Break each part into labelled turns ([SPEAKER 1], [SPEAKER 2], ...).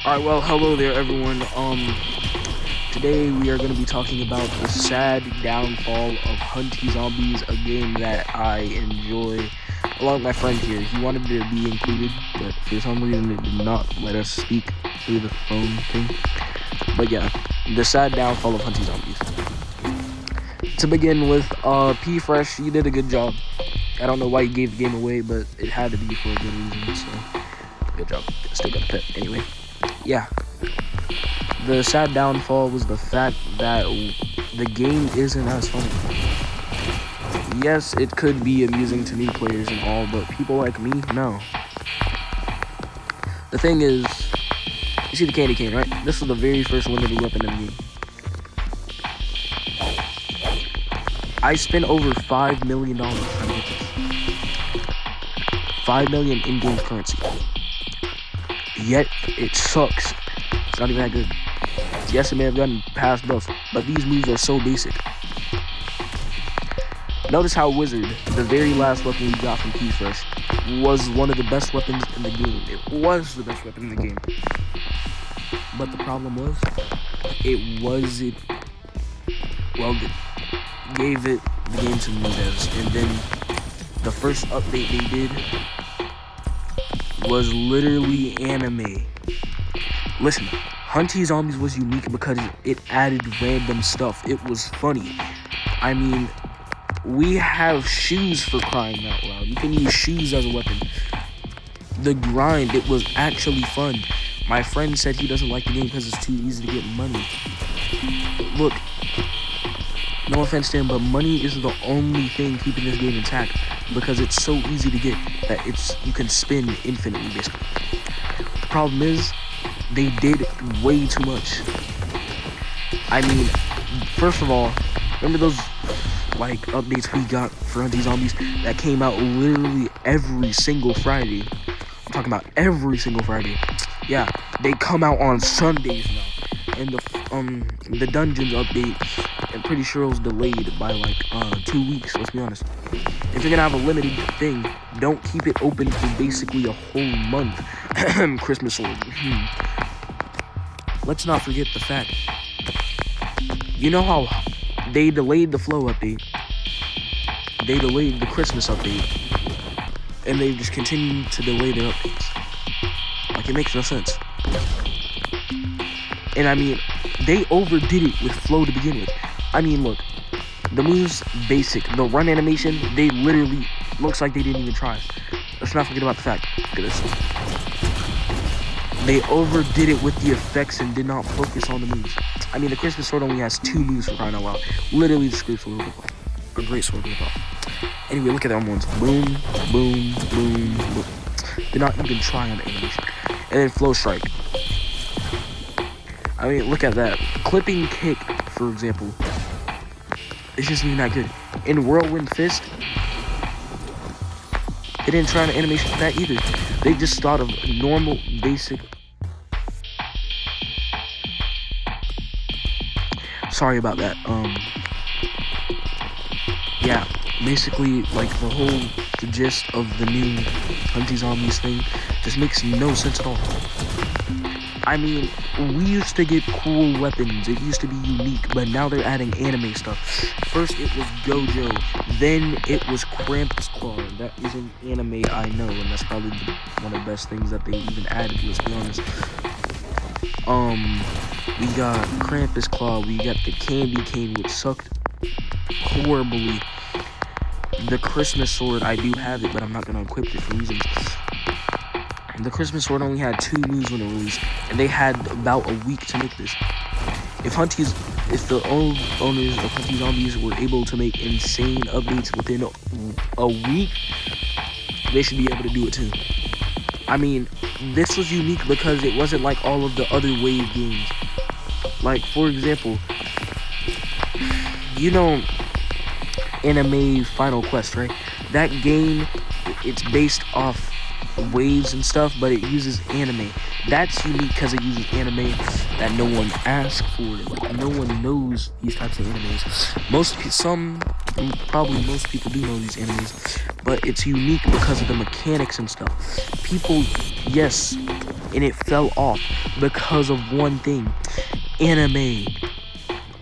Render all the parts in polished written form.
[SPEAKER 1] Alright, well, hello there, everyone. Today we are going to be talking about the sad downfall of Hunty Zombies, a game that I enjoy. Along with my friend here, he wanted to be included, but for some reason it did not let us speak through the phone thing. But yeah, the sad downfall of Hunty Zombies. To begin with, P Fresh, you did a good job. I don't know why you gave the game away, but it had to be for a good reason, so good job. Still got a pet, anyway. Yeah, the sad downfall was the fact that the game isn't as fun. Yes, it could be amusing to new players and all, but people like me, no. The thing is, you see the candy cane, right? This was the very first limited weapon in the game. I spent over $5 million trying to get this. $5 million in-game currency. Yet, it sucks. It's not even that good. Yes, it may have gotten past buffs, but these moves are so basic. Notice how Wizard, the very last weapon we got from P-Fresh, was one of the best weapons in the game. It was the best weapon in the game. But the problem was, it gave it the game to Nunez. And then, the first update they did was literally anime. Listen, Hunty Zombies was unique because it added random stuff. It was funny. I mean, we have shoes, for crying out loud. You can use shoes as a weapon. The grind, it was actually fun. My friend said he doesn't like the game because it's too easy to get money. Look, no offense to him, but money is the only thing keeping this game intact because it's so easy to get that you can spin infinitely, basically. The problem is, they did way too much. I mean, first of all, remember those updates we got for Hunty Zombies that came out literally every single Friday? I'm talking about every single Friday. Yeah, they come out on Sundays now. And the dungeons update, I'm pretty sure it was delayed by 2 weeks, let's be honest. If you're gonna have a limited thing, don't keep it open for basically a whole month. Christmas Sword. Let's not forget the fact. You know how they delayed the Flow update, they delayed the Christmas update, and they just continue to delay their updates. Like, it makes no sense. And I mean, they overdid it with Flow to begin with. I mean, look, the move's basic. The run animation, they literally, looks like they didn't even try. Let's not forget about the fact. Look at this. They overdid it with the effects and did not focus on the moves. I mean, the Christmas Sword only has 2 moves, for crying out loud. Literally just great sword with a great sword with a Anyway, look at them ones. Boom, boom, boom, boom. Did not even try on the animation. And then Flow Strike. I mean, look at that. Clipping Kick, for example. It's just even that good. In Whirlwind Fist, they didn't try an animation for that either. They just thought of normal, basic. Sorry about that. Yeah, basically, the gist of the new Hunty Zombies thing just makes no sense at all. I mean, we used to get cool weapons. It used to be unique, but now they're adding anime stuff. First, it was Gojo. Then, it was Krampus Claw. That isn't anime, I know, and that's probably one of the best things that they even added, let's be honest. We got Krampus Claw. We got the Candy Cane, which sucked horribly. The Christmas Sword, I do have it, but I'm not going to equip it for reasons. The Christmas Sword only had 2 moves when it released, and they had about a week to make this. If the old owners of Hunty Zombies were able to make insane updates within a week, they should be able to do it too. I mean, this was unique because it wasn't like all of the other wave games. Like, for example, you know Anime Final Quest, right? That game, it's based off waves and stuff, but it uses anime. That's unique because it uses anime that no one asked for. Like, no one knows these types of animes. Most people do know these animes, but it's unique because of the mechanics and stuff. People, yes, and it fell off because of one thing: anime.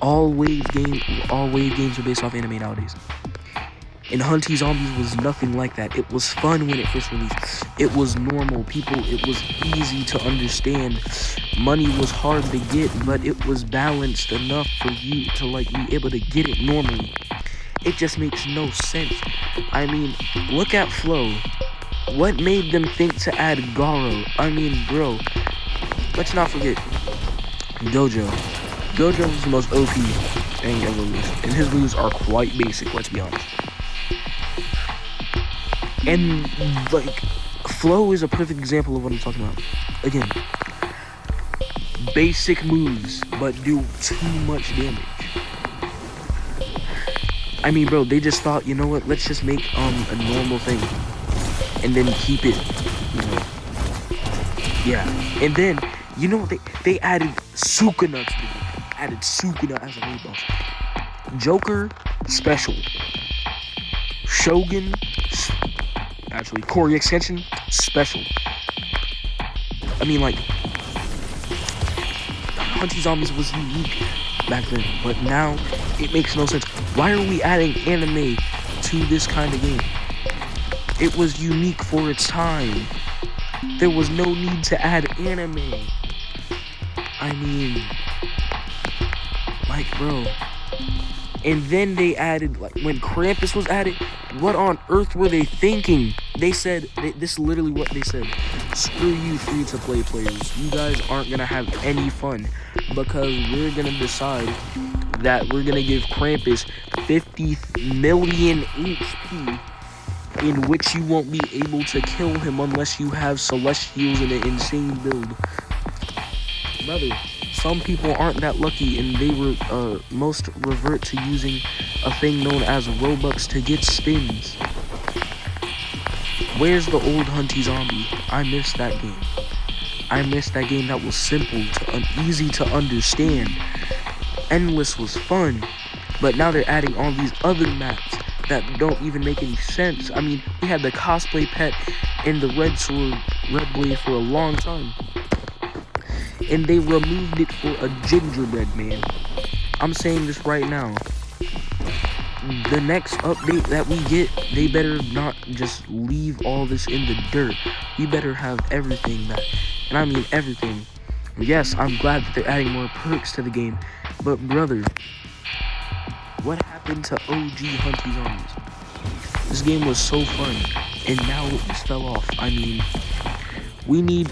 [SPEAKER 1] All wave games are based off anime nowadays. And Hunty Zombies was nothing like that. It was fun when it first released. It was normal. It was easy to understand. Money was hard to get, but it was balanced enough for you to like be able to get it normally. It just makes no sense. I mean, look at Flow. What made them think to add Garo? I mean, bro, let's not forget Gojo. Gojo was the most OP thing ever released, and his moves are quite basic, let's be honest. And, like, Flow is a perfect example of what I'm talking about. Again, basic moves, but do too much damage. I mean, bro, they just thought, you know what, let's just make a normal thing. And then keep it, you know. Yeah. And then, you know what, they added Sukuna to it. Added Sukuna as a raid boss. Joker, special. Shogun, actually, Corey Extension, special. I mean, like, Hunty Zombies was unique back then, but now it makes no sense. Why are we adding anime to this kind of game? It was unique for its time. There was no need to add anime. I mean, like, bro. And then they added, like, when Krampus was added, what on earth were they thinking? They said, this is literally what they said. Screw you free-to-play players. You guys aren't going to have any fun because we're going to decide that we're going to give Krampus 50 million HP in which you won't be able to kill him unless you have Celestials in an insane build. Brother, some people aren't that lucky and they were most revert to using a thing known as Robux to get spins. Where's the old Hunty Zombie? I miss that game. I miss that game that was simple, easy to understand. Endless was fun, but now they're adding all these other maps that don't even make any sense. I mean, we had the cosplay pet in the Red Sword, Red Blade for a long time. And they removed it for a gingerbread man. I'm saying this right now. The next update that we get, they better not just leave all this in the dirt. We better have everything back. And I mean everything. Yes, I'm glad that they're adding more perks to the game. But brother, what happened to OG Hunty Zombies? This game was so fun, and now it just fell off. I mean, we need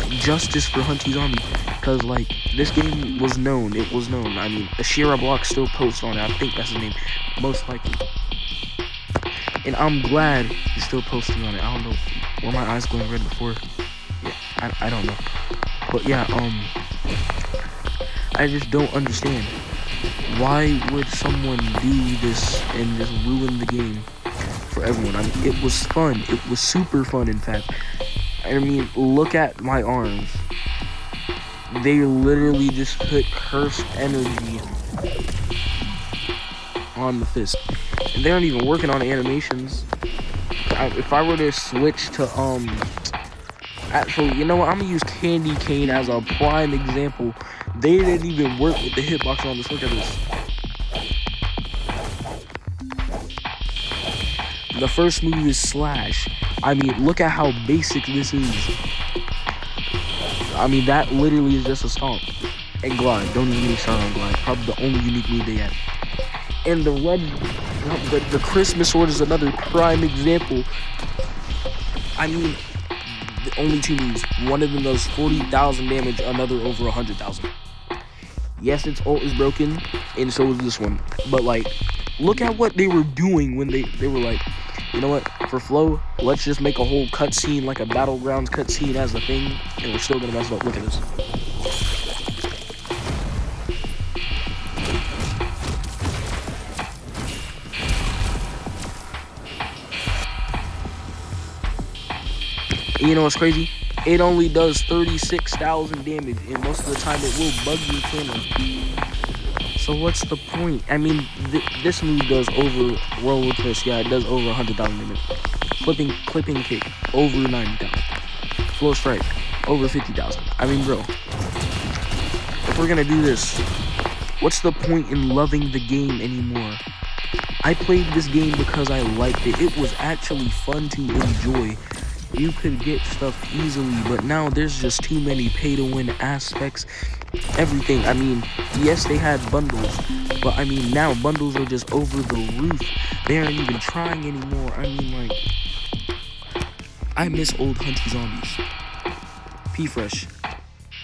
[SPEAKER 1] justice for Hunty Zombie, because, like, this game was known. It was known. I mean, Ashira Block still posts on it. I think that's his name, most likely. And I'm glad he's still posting on it. I don't know. Were my eyes going red before? Yeah, I don't know. But yeah, I just don't understand. Why would someone do this and just ruin the game for everyone? I mean, it was fun. It was super fun, in fact. I mean, look at my arms. They literally just put cursed energy on the fist. And they aren't even working on animations. If I were to switch to, actually, you know what? I'm gonna use Candy Cane as a prime example. They didn't even work with the hitbox on this. Look at this. The first move is Slash. I mean, look at how basic this is. I mean, that literally is just a stomp. And Glide. Don't even get me started on Glide. Probably the only unique move they had. And the Christmas Sword is another prime example. I mean, the only two moves. One of them does 40,000 damage, another over 100,000. Yes, its ult is broken, and so is this one. But, like, look at what they were doing when they were like, you know what, for Flow, let's just make a whole cutscene, like a Battlegrounds cutscene as the thing, and we're still gonna mess it up. Look at this. And you know what's crazy? It only does 36,000 damage, and most of the time it will bug your camera. So what's the point? I mean, this move does over, roll with this, yeah, it does over 100,000 damage. Clipping kick, over 90,000. Flow strike, over 50,000. I mean, bro, if we're gonna do this, what's the point in loving the game anymore? I played this game because I liked it. It was actually fun to enjoy. You could get stuff easily, but now there's just too many pay-to-win aspects. Everything. I mean, yes, they had bundles, but I mean, now bundles are just over the roof. They aren't even trying anymore. I mean, like, I miss old Hunty Zombies. P-Fresh,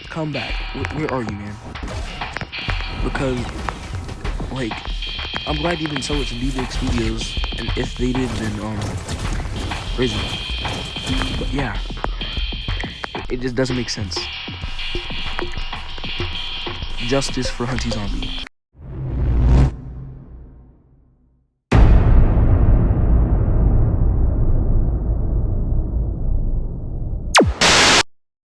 [SPEAKER 1] come back. Where are you, man? Because, like, I'm glad you didn't sell it to DBX Studios, and if they did, then, crazy. But yeah, it just doesn't make sense. Justice for Hunty Zombie.